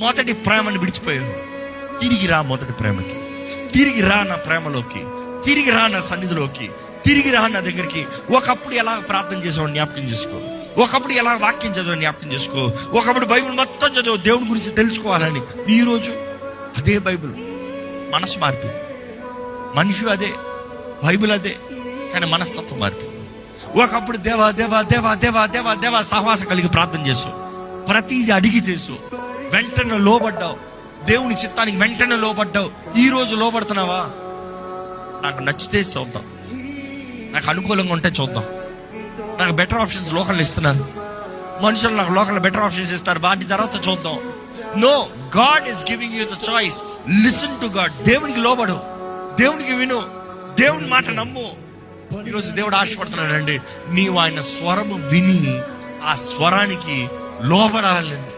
మొదటి ప్రేమను విడిచిపోయావు. తిరిగి రా మొదటి ప్రేమకి, తిరిగి రా నా ప్రేమలోకి, తిరిగి రా నా సన్నిధిలోకి, తిరిగి రా నా దగ్గరికి. ఒకప్పుడు ఎలా ప్రార్థన చేసావు జ్ఞాపకం చేసుకో, ఒకప్పుడు ఎలా వాక్యం చదువు జ్ఞాపకం చేసుకో, ఒకప్పుడు బైబిల్ మొత్తం చదువు దేవుని గురించి తెలుసుకోవాలని. ఈరోజు అదే బైబిల్, మనసు మార్పు, మనిషి అదే, బైబిల్ అదే, కానీ మనస్తత్వం మార్పు. ఒకప్పుడు దేవా దేవా దేవా దేవా దేవా దేవా సహవాసం కలిగి ప్రార్థన చేసావు, ప్రతిదీ అడిగి చేసావు, వెంటనే లోబడ్డావు, దేవుని చిత్తానికి వెంటనే లోబడ్డావు. ఈ రోజు లోబడుతున్నావా? నాకు నచ్చితే చూద్దాం, నాకు అనుకూలంగా ఉంటే చూద్దాం, నాకు బెటర్ ఆప్షన్స్ లోకల్ ఇస్తున్నారు, మనుషులు నాకు లోకల్ బెటర్ ఆప్షన్స్ ఇస్తారు, వాటి తర్వాత చూద్దాం. No, God is giving you the choice. Listen to God. దేవునికి లోబడు, దేవునికి విను, దేవుని మాట నమ్ము. ఈరోజు దేవుడు ఆశపడుతున్నాడండి, నీవు ఆయన స్వరము విని ఆ స్వరానికి లోబడాలండి.